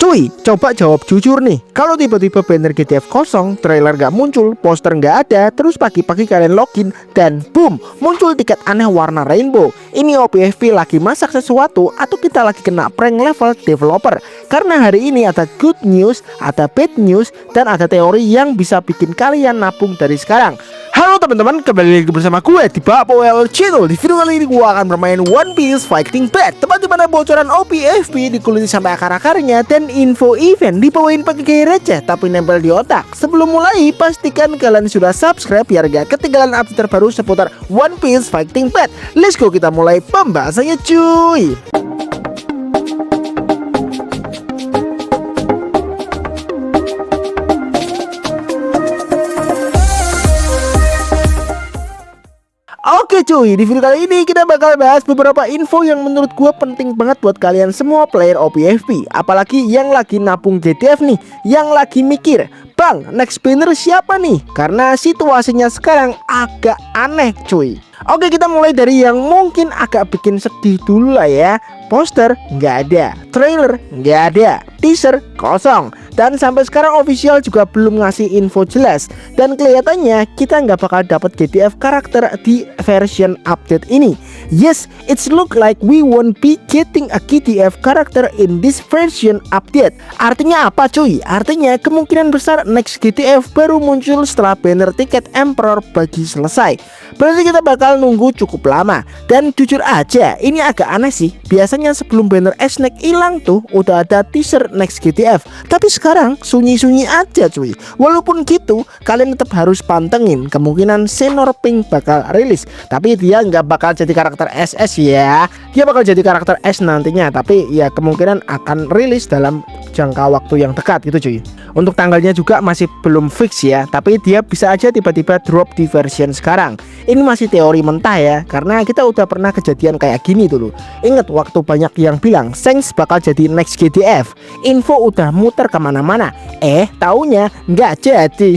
Cuy, coba jawab jujur nih. Kalau tiba-tiba banner GTF kosong, trailer gak muncul, poster gak ada, terus pagi-pagi kalian login dan boom, muncul tiket aneh warna rainbow. Ini OPFP lagi masak sesuatu atau kita lagi kena prank level developer? Karena hari ini ada good news, ada bad news, dan ada teori yang bisa bikin kalian nabung dari sekarang. Halo teman-teman, kembali lagi bersama gue di Bapoel Channel. Di video kali ini gue akan bermain One Piece Fighting Path, tempat dimana bocoran OPFP dikuliti sampai akar-akarnya dan info event dibawain pakai gaya receh tapi nempel di otak. Sebelum mulai, pastikan kalian sudah subscribe biar gak ketinggalan update terbaru seputar One Piece Fighting Path. Let's go, kita mulai pembahasannya cuy. Oke cuy, di video kali ini kita bakal bahas beberapa info yang menurut gue penting banget buat kalian semua player OPFP. Apalagi yang lagi nabung GTF nih, yang lagi mikir, bang, next banner siapa nih? Karena situasinya sekarang agak aneh cuy. Oke, kita mulai dari yang mungkin agak bikin sedih dulu lah ya. Poster nggak ada, trailer nggak ada, teaser kosong, dan sampai sekarang official juga belum ngasih info jelas. Dan kelihatannya kita nggak bakal dapat GTF karakter di version update ini. Yes, it's look like we won't be getting a GTF character in this version update. Artinya apa cuy? Artinya kemungkinan besar next GTF baru muncul setelah banner tiket Emperor bagi selesai. Berarti kita bakal nunggu cukup lama. Dan jujur aja, ini agak aneh sih. Biasanya sebelum banner S-Neck hilang tuh udah ada teaser next GTF, tapi sekarang sunyi-sunyi aja cuy. Walaupun gitu, kalian tetap harus pantengin kemungkinan Senor Pink bakal rilis. Tapi dia nggak bakal jadi karakter SS ya. Dia bakal jadi karakter S nantinya, tapi ya kemungkinan akan rilis dalam jangka waktu yang dekat gitu cuy. Untuk tanggalnya juga masih belum fix ya, tapi dia bisa aja tiba-tiba drop di version sekarang. Ini masih teori mentah ya, karena kita udah pernah kejadian kayak gini dulu. Ingat waktu banyak yang bilang Shanks bakal jadi next GTF, info udah muter kemana-mana, taunya nggak jadi.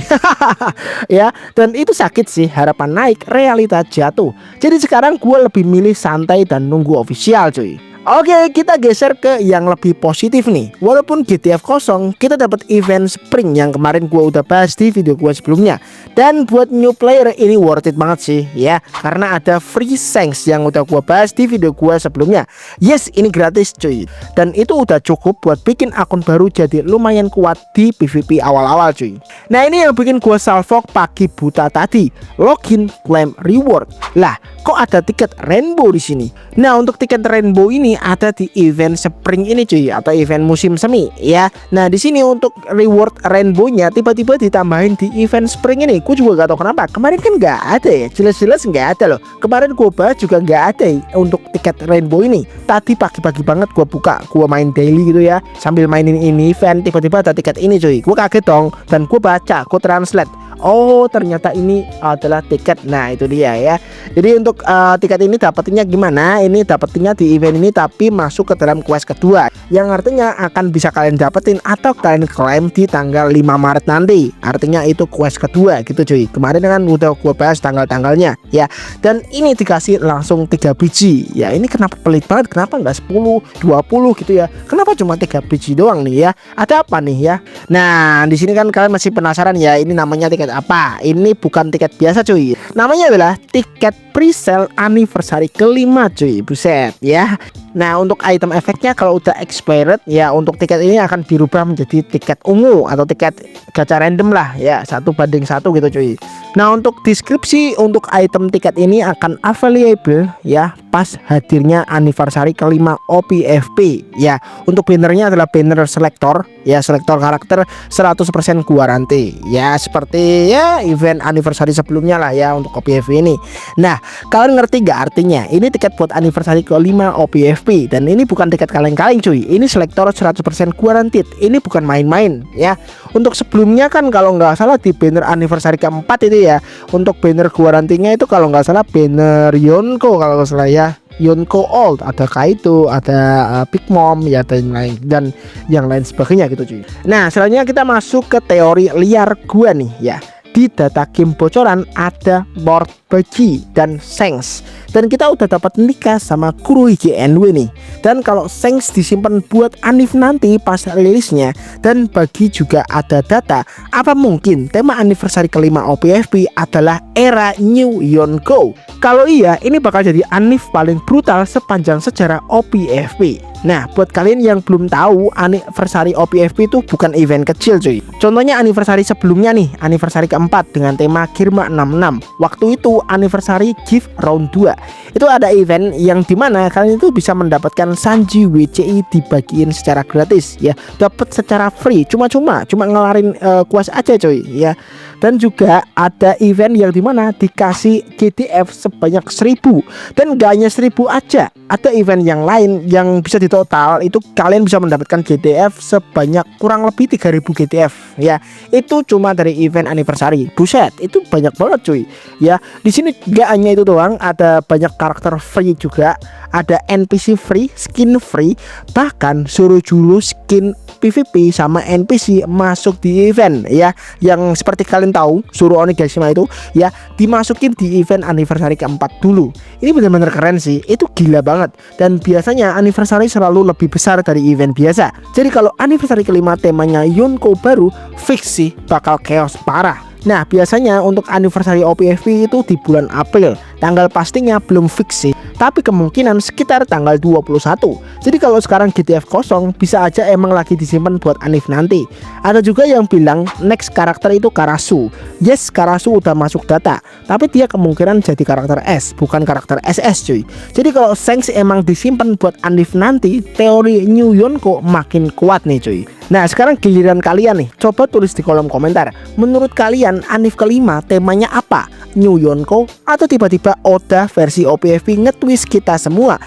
Ya, dan itu sakit sih, harapan naik, realita jatuh. Jadi sekarang gue lebih milih santai dan nunggu official cuy. Oke, kita geser ke yang lebih positif nih. Walaupun GTF kosong, kita dapat event Spring yang kemarin gua udah bahas di video gua sebelumnya. Dan buat new player ini worth it banget sih ya, karena ada free Shanks yang udah gua bahas di video gua sebelumnya. Yes, ini gratis cuy. Dan itu udah cukup buat bikin akun baru jadi lumayan kuat di PvP awal-awal cuy. Nah, ini yang bikin gua salvok pagi buta tadi. Login, claim reward. Lah, kok ada tiket rainbow di sini? Nah, untuk tiket rainbow ini ada di event Spring ini cuy, atau event musim semi ya. Nah, di sini untuk reward rainbow-nya tiba-tiba ditambahin di event Spring ini. Gue juga gak tahu kenapa. Kemarin kan nggak ada ya, jelas-jelas nggak ada loh. Kemarin gue bahas juga nggak ada ya, untuk tiket rainbow ini. Tadi pagi-pagi banget gue buka, gue main daily gitu ya, sambil mainin ini event, tiba-tiba ada tiket ini cuy. Gue kaget dong, dan gue baca, gue translate. Oh, ternyata ini adalah tiket. Nah, itu dia ya. Jadi untuk tiket ini dapetinnya gimana? Ini dapetinnya di event ini tapi masuk ke dalam quest kedua, yang artinya akan bisa kalian dapetin atau kalian klaim di tanggal 5 Maret nanti. Artinya itu quest kedua gitu cuy. Kemarin kan udah gua bahas tanggal-tanggalnya ya. Dan ini dikasih langsung 3 biji. Ya, ini kenapa pelit banget? Kenapa nggak 10, 20 gitu ya? Kenapa cuma 3 biji doang nih ya? Ada apa nih ya? Nah, di sini kan kalian masih penasaran ya, ini namanya tiket apa? Ini bukan tiket biasa cuy. Namanya adalah tiket pre-sale anniversary kelima cuy. Buset ya. Nah, untuk item efeknya kalau udah expired ya, untuk tiket ini akan dirubah menjadi tiket ungu atau tiket gacha random lah ya, 1:1 gitu cuy. Nah, untuk deskripsi untuk item tiket ini akan available ya pas hadirnya anniversary kelima OPFP ya. Untuk bannernya adalah banner selector ya, selektor karakter 100% guarantee ya, seperti ya event anniversary sebelumnya lah ya untuk OPFP ini. Nah, kalian ngerti gak artinya? Ini tiket buat anniversary kelima OPFP, dan ini bukan tiket kaleng-kaleng cuy. Ini selektor 100% guaranteed. Ini bukan main-main ya. Untuk sebelumnya kan kalau nggak salah di banner anniversary keempat itu ya, untuk banner guarantinya itu kalau nggak salah banner Yonko kalau nggak salah ya. Yonko Old, ada Kaito, ada Big Mom ya, dan yang lain sebagainya gitu cuy. Nah, selanjutnya kita masuk ke teori liar gua nih ya. di data game bocoran ada Lord Buggy dan Shanks. Dan kita udah dapat nikah sama Kurohige NW nih. Dan kalau Shanks disimpan buat Anif nanti pas rilisnya, dan Buggy juga ada data, apa mungkin tema anniversary kelima OPFP adalah era New Yonko? Kalau iya, ini bakal jadi Anif paling brutal sepanjang sejarah OPFP. Nah, buat kalian yang belum tahu, anniversary OPFP itu bukan event kecil cuy. Contohnya anniversary sebelumnya nih, anniversary keempat dengan tema Girma 66. Waktu itu anniversary Gift Round 2. Itu ada event yang dimana kalian itu bisa mendapatkan Sanji WCI dibagiin secara gratis ya. Dapat secara free, cuma ngelarin kuas aja cuy ya. Dan juga ada event yang dimana dikasih GDF sebanyak 1000. Dan gak hanya 1000 aja, ada event yang lain yang bisa ditotal itu kalian bisa mendapatkan GDF sebanyak kurang lebih 3000 GDF ya. Itu cuma dari event anniversary. Buset, itu banyak banget cuy ya. Di sini gak hanya itu doang, ada banyak karakter free juga, ada NPC free, skin free, bahkan suruh julu skin PVP sama NPC masuk di event ya. Yang seperti kalian tahu, suruh Onigashima itu ya dimasukin di event anniversary keempat dulu. Ini benar-benar keren sih, itu gila banget. Dan biasanya anniversary selalu lebih besar dari event biasa. Jadi kalau anniversary kelima temanya Yonko baru, fix sih bakal chaos parah. Nah, biasanya untuk anniversary OPFP itu di bulan April. Tanggal pastinya belum fix sih, tapi kemungkinan sekitar tanggal 21. Jadi kalau sekarang GTF kosong, bisa aja emang lagi disimpan buat Anif nanti. Ada juga yang bilang next karakter itu Karasu. Yes, Karasu udah masuk data, tapi dia kemungkinan jadi karakter S, bukan karakter SS cuy. Jadi kalau Shanks emang disimpan buat Anif nanti, teori New Yonko makin kuat nih cuy. Nah, sekarang giliran kalian nih, coba tulis di kolom komentar. Menurut kalian Anif kelima temanya apa? New Yonko atau tiba-tiba Oda versi OPFP nge-twist kita semua?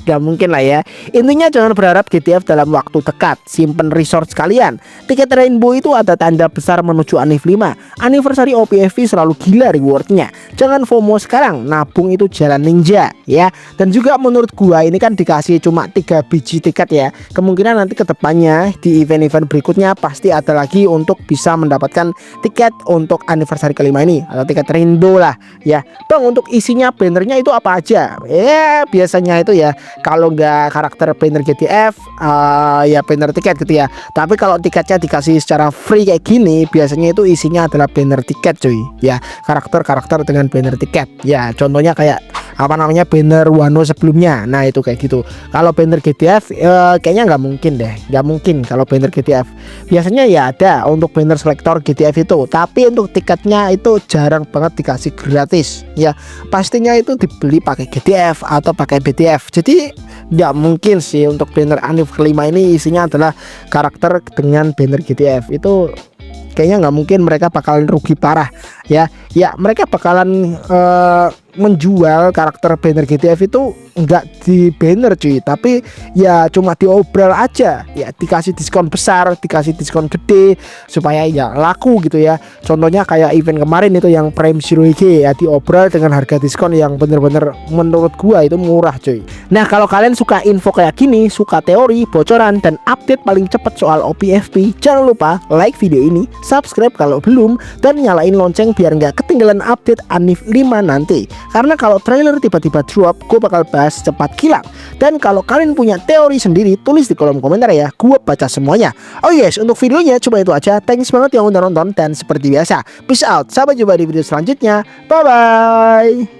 Gak mungkin lah ya. Intinya jangan berharap GTF dalam waktu dekat. Simpen resource kalian. Tiket rainbow itu ada tanda besar menuju Anif 5. Anniversary OPFP selalu gila rewardnya. Jangan FOMO sekarang, nabung itu jalan ninja ya. Dan juga menurut gua ini kan dikasih cuma 3 biji tiket ya. Kemungkinan nanti kedepannya di event-event berikutnya pasti ada lagi untuk bisa mendapatkan tiket untuk anniversary kelima ini, atau tiket rainbow lah ya. Bang, untuk isinya bannernya itu apa aja? Ya biasanya itu ya, kalau nggak karakter banner GTF ya banner tiket gitu ya. Tapi kalau tiketnya dikasih secara free kayak gini, biasanya itu isinya adalah banner tiket cuy ya. Karakter-karakter dengan banner tiket ya. Contohnya kayak apa namanya, banner Wano sebelumnya. Nah itu kayak gitu. Kalau banner GTF kayaknya nggak mungkin deh, nggak mungkin kalau banner GTF. Biasanya ya ada untuk banner selektor GTF itu, tapi untuk tiketnya itu jarang banget dikasih gratis ya. Pastinya itu dibeli pakai GTF atau pakai BTF. Jadi nggak mungkin sih untuk banner Anif kelima ini isinya adalah karakter dengan banner GTF. Itu kayaknya nggak mungkin, mereka bakalan rugi parah ya. Ya mereka bakalan menjual karakter banner GTF itu nggak di banner cuy, tapi ya cuma diobral aja ya, dikasih diskon besar, dikasih diskon gede supaya ya laku gitu ya. Contohnya kayak event kemarin itu yang Prime Zero Hige ya, diobral dengan harga diskon yang bener-bener menurut gua itu murah cuy. Nah kalau kalian suka info kayak gini, suka teori, bocoran, dan update paling cepat soal OPFP, jangan lupa like video ini, subscribe kalau belum, dan nyalain lonceng biar nggak ketinggalan update Anif 5 nanti. Karena kalau trailer tiba-tiba drop, gue bakal bahas cepat kilang. Dan kalau kalian punya teori sendiri, tulis di kolom komentar ya, gue baca semuanya. Oh yes, untuk videonya cuma itu aja. Thanks banget yang udah nonton, dan seperti biasa, peace out. Sampai jumpa di video selanjutnya. Bye bye.